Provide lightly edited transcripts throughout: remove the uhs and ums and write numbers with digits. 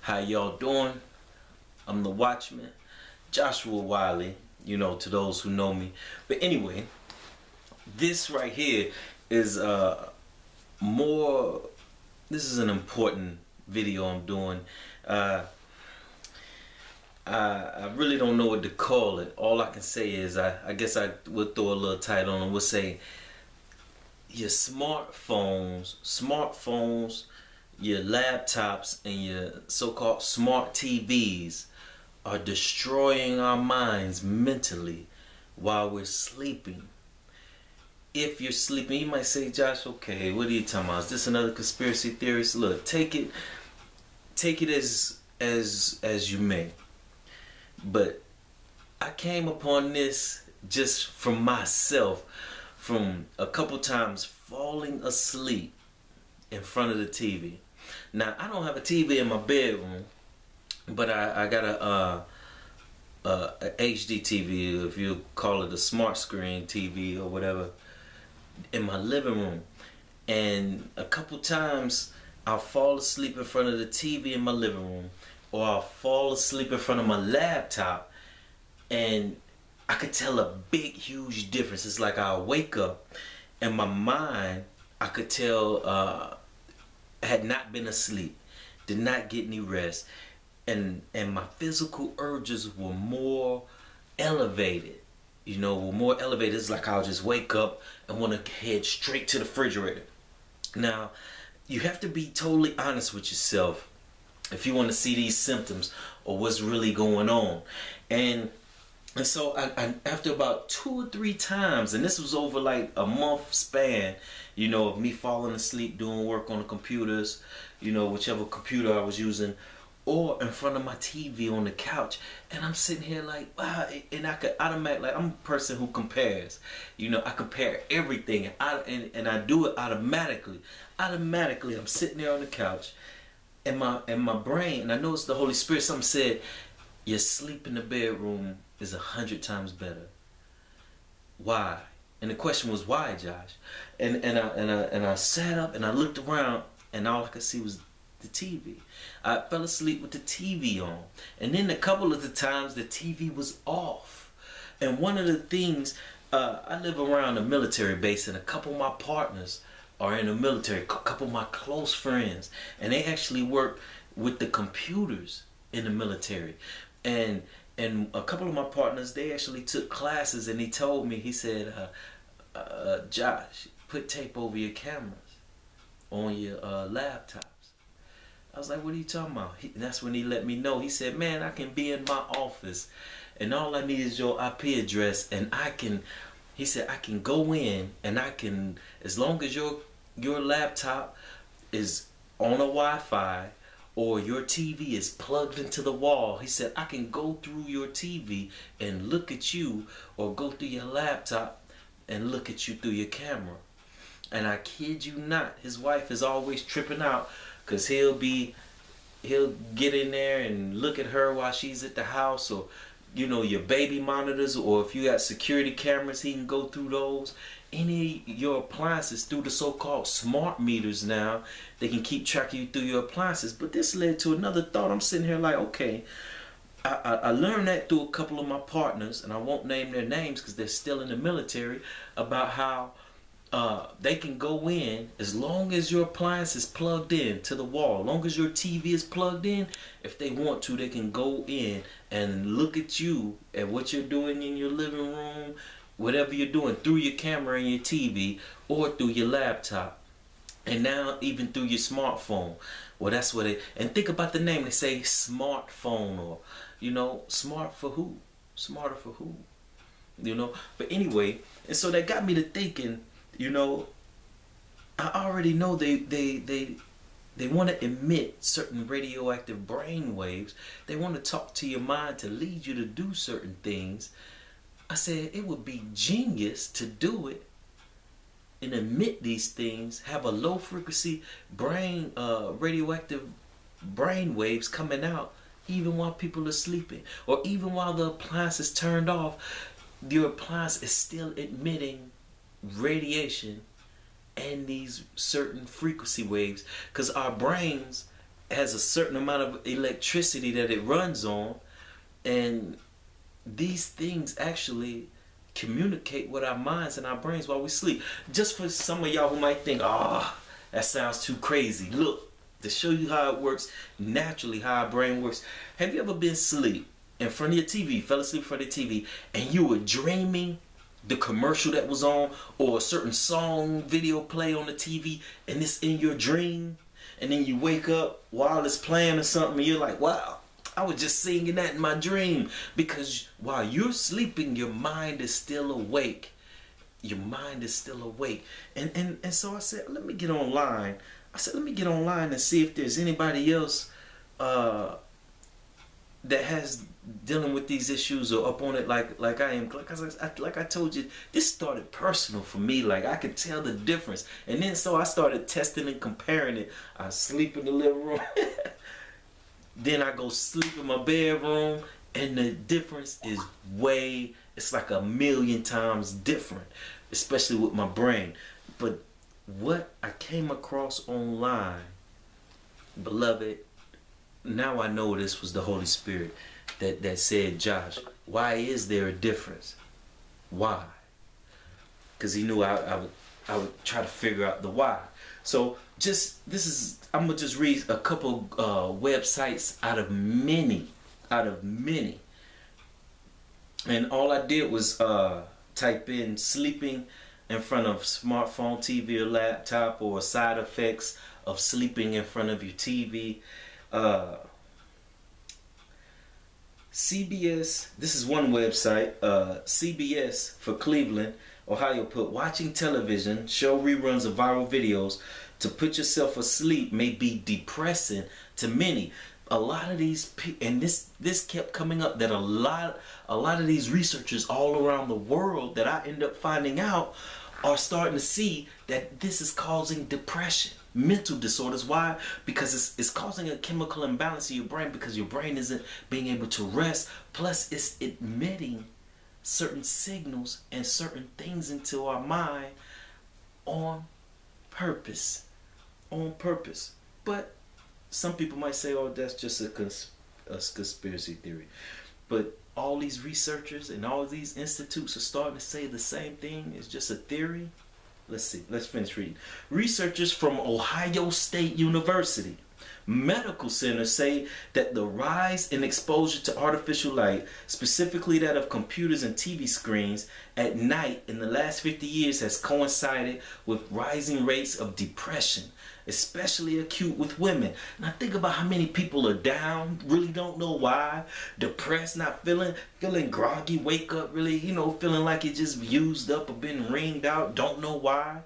How y'all doing? I'm the Watchman, Joshua Wiley, to those who know me. But anyway, this right here is more, this is an important video I'm doing. I really don't know what to call it. All I can say is I guess I would throw a little title on and would say your smartphones, your laptops, and your so-called smart TVs are destroying our minds mentally while we're sleeping. If you're sleeping, you might say, Josh, okay, what are you talking about? Is this another conspiracy theorist? Look, take it as you may. But I came upon this just from myself, from a couple times falling asleep in front of the TV. Now, I don't have a TV in my bedroom, but I got a HD TV, if you call it a smart screen TV or whatever, in my living room. And a couple times I'll fall asleep in front of the TV in my living room, or I'll fall asleep in front of my laptop, and I could tell a big, huge difference. It's like I'll wake up and my mind, I could tell, had not been asleep, did not get any rest, and my physical urges were more elevated. Were more elevated. It's like I'll just wake up and want to head straight to the refrigerator. Now, you have to be totally honest with yourself if you want to see these symptoms or what's really going on. And so I after about 2 or 3 times, and this was over like a month span, of me falling asleep doing work on the computers, whichever computer I was using, or in front of my TV on the couch, and I'm sitting here like, wow, and I could automatically, like, I'm a person who compares, I compare everything, and I do it automatically. Automatically, I'm sitting there on the couch, and my brain, and I know it's the Holy Spirit, something said, your sleep in the bedroom is 100 times better. Why? And the question was, why, Josh? And I sat up and I looked around, and all I could see was the TV. I fell asleep with the TV on, and then a couple of the times the TV was off. And one of the things, I live around a military base, and a couple of my partners are in the military, a couple of my close friends, and they actually work with the computers in the military. And a couple of my partners, they actually took classes, and he told me, he said, Josh, put tape over your cameras on your laptops. I was like, what are you talking about? That's when he let me know. He said, man, I can be in my office, and all I need is your IP address, and he said, I can go in, and I can, as long as your laptop is on a Wi-Fi, or your TV is plugged into the wall, he said, I can go through your TV and look at you, or go through your laptop and look at you through your camera. And I kid you not, his wife is always tripping out, because he'll get in there and look at her while she's at the house, or your baby monitors, or if you got security cameras, he can go through those. Any of your appliances, through the so-called smart meters now, they can keep track of you through your appliances. But this led to another thought. I'm sitting here like, okay, I learned that through a couple of my partners, and I won't name their names because they're still in the military, about how they can go in, as long as your appliance is plugged in to the wall, as long as your TV is plugged in, if they want to, they can go in and look at you, at what you're doing in your living room, whatever you're doing, through your camera and your TV, or through your laptop, and now even through your smartphone. Well, that's what it, and think about the name. They say smartphone, or smart for who? Smarter for who? But anyway, and so that got me to thinking, I already know they want to emit certain radioactive brain waves. They want to talk to your mind to lead you to do certain things. I said it would be genius to do it and emit these things, have a low frequency brain, radioactive brain waves coming out even while people are sleeping, or even while the appliance is turned off. Your appliance is still emitting radiation and these certain frequency waves, because our brains has a certain amount of electricity that it runs on, and these things actually communicate with our minds and our brains while we sleep. Just for some of y'all who might think, oh, that sounds too crazy. Look, to show you how it works naturally, how our brain works. Have you ever been asleep in front of your TV, fell asleep in front of the TV, and you were dreaming the commercial that was on, or a certain song video play on the TV, and it's in your dream, and then you wake up while it's playing or something, and you're like, wow, I was just singing that in my dream. Because while you're sleeping, your mind is still awake. Your mind is still awake. And so I said, let me get online. I said, let me get online and see if there's anybody else that has dealing with these issues or up on it like I am. Like I told you, this started personal for me. Like, I could tell the difference. And then so I started testing and comparing it. I sleep in the living room. Then I go sleep in my bedroom, and the difference is it's like 1,000,000 times different, especially with my brain. But what I came across online, beloved, now I know this was the Holy Spirit that said, Josh, why is there a difference? Why? Because he knew I would try to figure out the why. So I'm gonna just read a couple websites out of many, and all I did was type in sleeping in front of smartphone, TV, or laptop, or side effects of sleeping in front of your TV. CBS, this is one website, CBS for Cleveland, Ohio, put watching television, show reruns of viral videos to put yourself asleep may be depressing to many. A lot of these, and this kept coming up, that a lot of these researchers all around the world that I end up finding out are starting to see that this is causing depression, mental disorders. Why? Because it's causing a chemical imbalance in your brain, because your brain isn't being able to rest. Plus, it's emitting certain signals and certain things into our mind on purpose. But some people might say, oh, that's just a conspiracy theory. But all these researchers and all these institutes are starting to say the same thing. It's just a theory. Let's see. Let's finish reading. Researchers from Ohio State University medical centers say that the rise in exposure to artificial light, specifically that of computers and TV screens at night in the last 50 years, has coincided with rising rates of depression, especially acute with women. Now think about how many people are down, really don't know why, depressed, not feeling groggy, wake up really, feeling like it just used up or been ringed out, don't know why.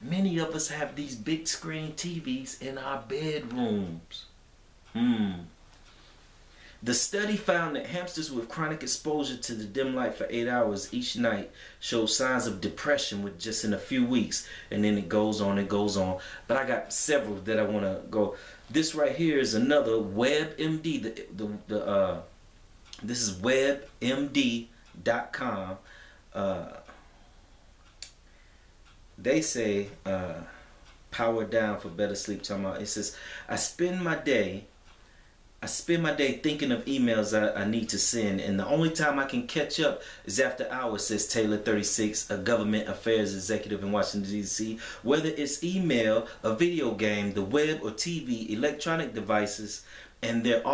Many of us have these big screen TVs in our bedrooms. The study found that hamsters with chronic exposure to the dim light for 8 hours each night showed signs of depression with just in a few weeks. And then it goes on and goes on. But I got several that I want to go. This right here is another WebMD. This is WebMD.com. They say, power down for better sleep. It says, I spend my day thinking of emails I need to send, and the only time I can catch up is after hours, says Taylor, 36, a government affairs executive in Washington, D.C. Whether it's email, a video game, the web, or TV, electronic devices, and their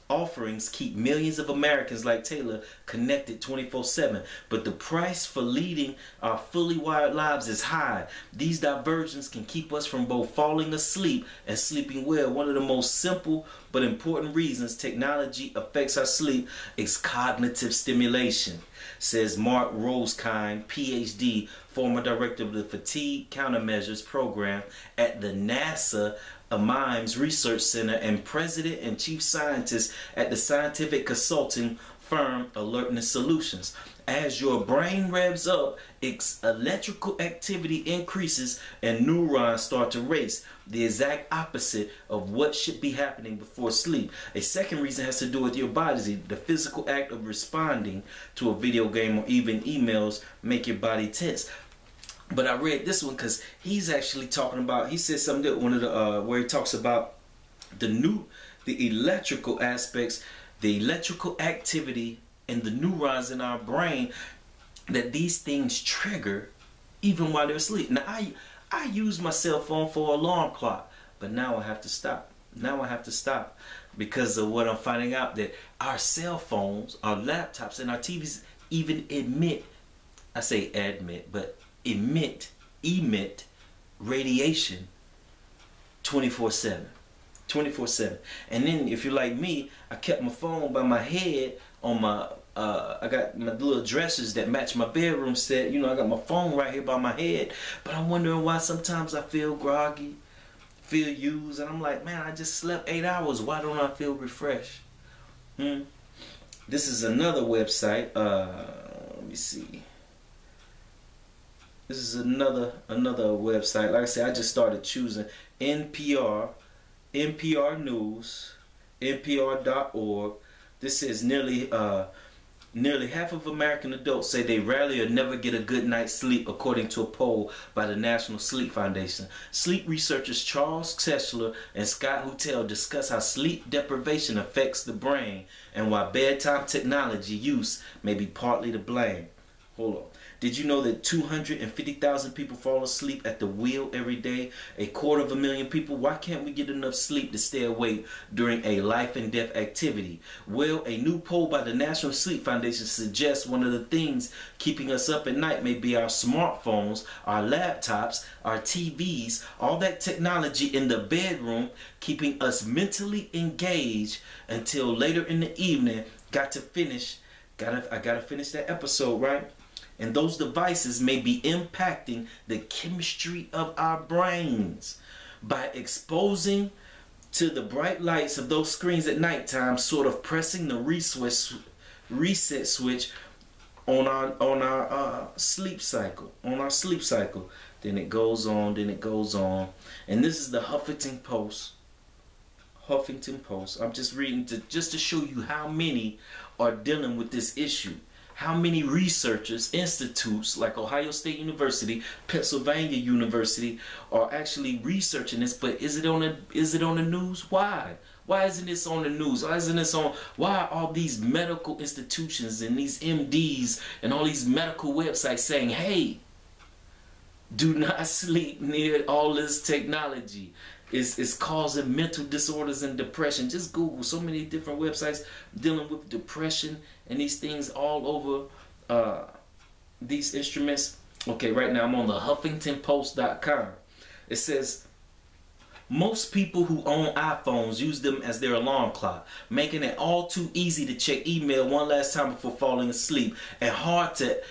offerings keep millions of Americans like Taylor connected 24/7. But the price for leading our fully wired lives is high. These diversions can keep us from both falling asleep and sleeping well. One of the most simple but important reasons technology affects our sleep is cognitive stimulation, says Mark Rosekind, PhD, former director of the Fatigue Countermeasures Program at the NASA Mimes Research Center and president and chief scientist at the scientific consulting firm Alertness Solutions. As your brain revs up, its electrical activity increases and neurons start to race, the exact opposite of what should be happening before sleep. A second reason has to do with your body. The physical act of responding to a video game or even emails make your body tense. But I read this one because he's actually talking about, he said something that one of the where he talks about the electrical aspects, the electrical activity, and the neurons in our brain that these things trigger even while they're asleep. Now I use my cell phone for alarm clock, but now I have to stop. Now I have to stop because of what I'm finding out, that our cell phones, our laptops, and our TVs even emit radiation 24/7. 24/7. And then if you're like me, I kept my phone by my head on my I got my little dressers that match my bedroom set. You know, I got my phone right here by my head. But I'm wondering why sometimes I feel groggy, feel used, and I'm like, man, I just slept 8 hours. Why don't I feel refreshed? This is another website. Let me see. This is another website. Like I said, I just started choosing NPR News, NPR.org. This says nearly half of American adults say they rarely or never get a good night's sleep, according to a poll by the National Sleep Foundation. Sleep researchers Charles Kessler and Scott Hutel discuss how sleep deprivation affects the brain and why bedtime technology use may be partly to blame. Hold on. Did you know that 250,000 people fall asleep at the wheel every day? 250,000 people. Why can't we get enough sleep to stay awake during a life and death activity? Well, a new poll by the National Sleep Foundation suggests one of the things keeping us up at night may be our smartphones, our laptops, our TVs, all that technology in the bedroom, keeping us mentally engaged until later in the evening. I gotta finish that episode, right? And those devices may be impacting the chemistry of our brains by exposing to the bright lights of those screens at nighttime, sort of pressing the reset switch on our sleep cycle. Then it goes on. And this is the Huffington Post. I'm just reading just to show you how many are dealing with this issue. How many researchers, institutes like Ohio State University, Pennsylvania University are actually researching this? But is it on the news? Why? Why isn't this on the news? Why are all these medical institutions and these MDs and all these medical websites saying, hey, do not sleep near all this technology? It's causing mental disorders and depression. Just Google so many different websites dealing with depression and these things all over these instruments. Okay, right now I'm on the HuffingtonPost.com. It says, most people who own iPhones use them as their alarm clock, making it all too easy to check email one last time before falling asleep, and hard to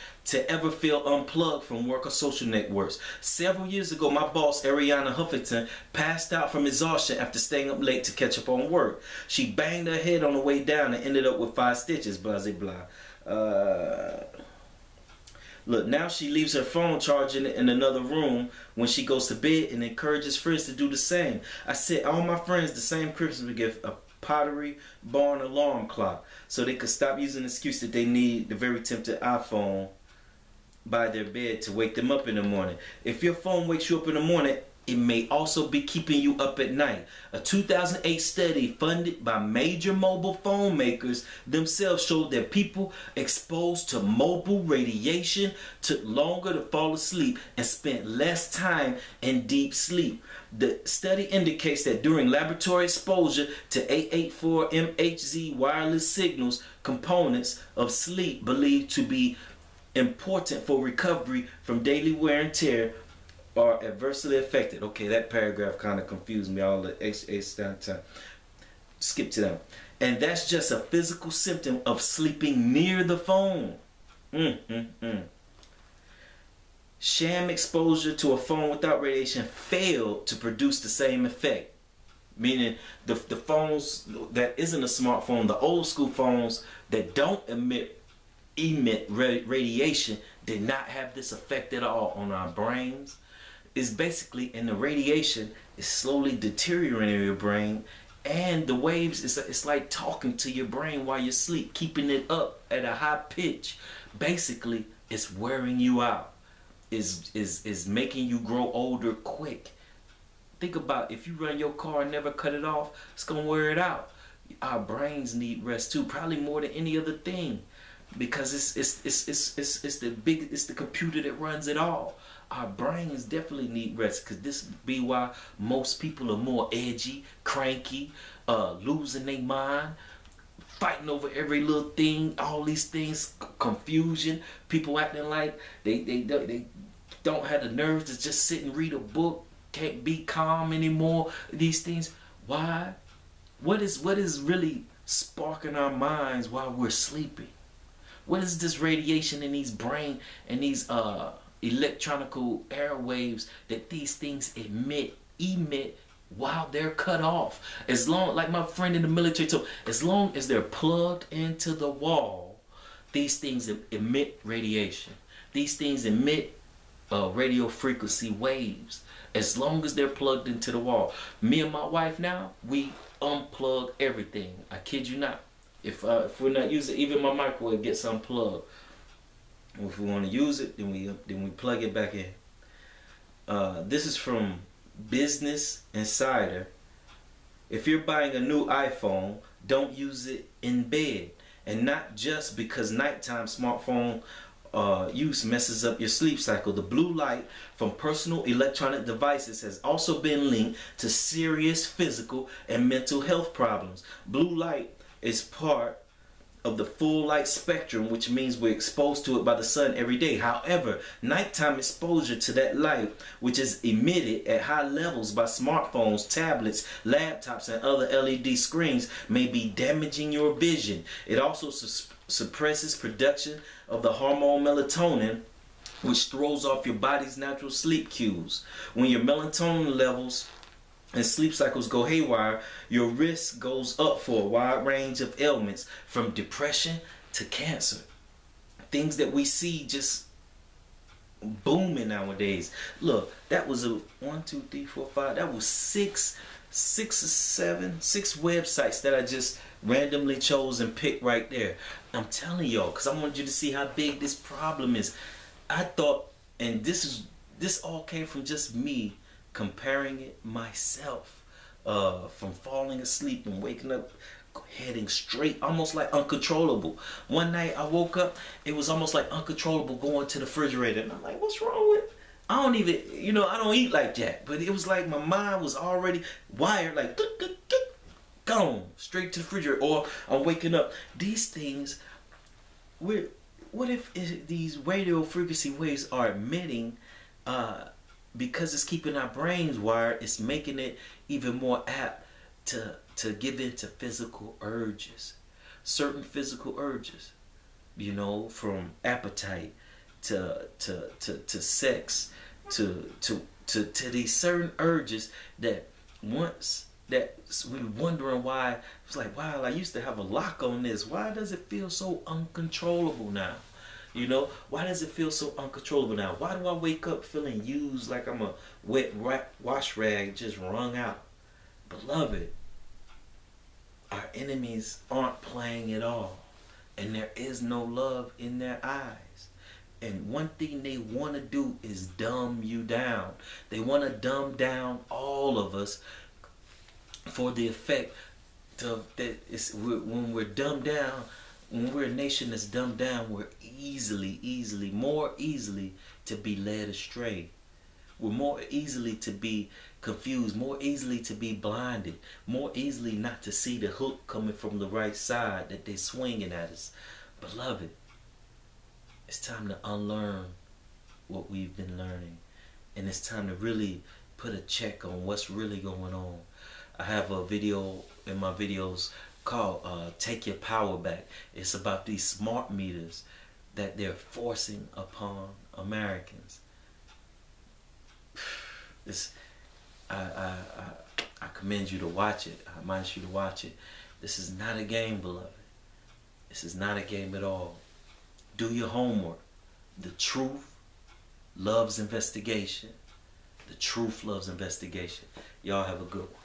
ever feel unplugged from work or social networks. Several years ago, my boss, Ariana Huffington, passed out from exhaustion after staying up late to catch up on work. She banged her head on the way down and ended up with 5 stitches, blah, blah, blah. Look, now she leaves her phone charging in another room when she goes to bed and encourages friends to do the same. I sent all my friends the same Christmas gift, a Pottery Barn alarm clock, so they could stop using the excuse that they need the very tempted iPhone by their bed to wake them up in the morning. If your phone wakes you up in the morning, it may also be keeping you up at night. A 2008 study funded by major mobile phone makers themselves showed that people exposed to mobile radiation took longer to fall asleep and spent less time in deep sleep. The study indicates that during laboratory exposure to 884 MHz wireless signals, components of sleep believed to be important for recovery from daily wear and tear are adversely affected. Okay, that paragraph kind of confused me. All the time. Skip to that. And that's just a physical symptom of sleeping near the phone. Sham exposure to a phone without radiation failed to produce the same effect. Meaning the phones that isn't a smartphone, the old school phones that don't emit radiation did not have this effect at all on our brains. Is basically, and the radiation is slowly deteriorating your brain, and the waves, it's like talking to your brain while you sleep, keeping it up at a high pitch. Basically, it's wearing you out, is making you grow older quick. Think about if you run your car and never cut it off, it's gonna wear it out. Our brains need rest too, probably more than any other thing, because it's the computer that runs it all. Our brains definitely need rest, because this be why most people are more edgy, cranky, losing their mind, fighting over every little thing, all these things, confusion, people acting like they don't have the nerves to just sit and read a book, can't be calm anymore, these things. Why? What is really sparking our minds while we're sleeping? What is this radiation in these brain and these electronical airwaves that these things emit while they're cut off? As long, like my friend in the military told, as long as they're plugged into the wall, these things emit radiation. These things emit radio frequency waves. As long as they're plugged into the wall. Me and my wife now, we unplug everything. I kid you not. If we're not using, even my microwave gets unplugged. If we want to use it, then we plug it back in. This is from Business Insider. If you're buying a new iPhone, don't use it in bed, and not just because nighttime smartphone use messes up your sleep cycle. The blue light from personal electronic devices has also been linked to serious physical and mental health problems. Blue light is part of the full light spectrum, which means we're exposed to it by the sun every day. However, nighttime exposure to that light, which is emitted at high levels by smartphones, tablets, laptops, and other LED screens, may be damaging your vision. It also suppresses production of the hormone melatonin, which throws off your body's natural sleep cues. When your melatonin levels and sleep cycles go haywire, your risk goes up for a wide range of ailments, from depression to cancer. Things that we see just booming nowadays. Look, that was a 1, 2, 3, 4, 5. That was six websites that I just randomly chose and picked right there. I'm telling y'all, because I wanted you to see how big this problem is. I thought, and this all came from just me comparing it myself, from falling asleep and waking up heading straight, almost like uncontrollable. One night I woke up, it was almost like uncontrollable going to the refrigerator, and I'm like, what's wrong with, I don't even, I don't eat like that, but it was like my mind was already wired, like gone straight to the refrigerator. Or I'm waking up, these things, what if these radio frequency waves are emitting, because it's keeping our brains wired, it's making it even more apt to give in to physical urges, certain physical urges, from appetite to sex, to these certain urges that once that we're wondering why. It's like, wow, I used to have a lock on this. Why does it feel so uncontrollable now? Why does it feel so uncontrollable now? Why do I wake up feeling used, like I'm a wet wash rag just wrung out? Beloved, our enemies aren't playing at all, and there is no love in their eyes. And one thing they want to do is dumb you down. They want to dumb down all of us for the effect of that. When we're dumbed down, when we're a nation that's dumbed down, we're more easily to be led astray. We're more easily to be confused, more easily to be blinded, more easily not to see the hook coming from the right side that they're swinging at us. Beloved, it's time to unlearn what we've been learning. And it's time to really put a check on what's really going on. I have a video in my videos called Take Your Power Back. It's about these smart meters that they're forcing upon Americans. I commend you to watch it. I admonish you to watch it. This is not a game, beloved. This is not a game at all. Do your homework. The truth loves investigation. The truth loves investigation. Y'all have a good one.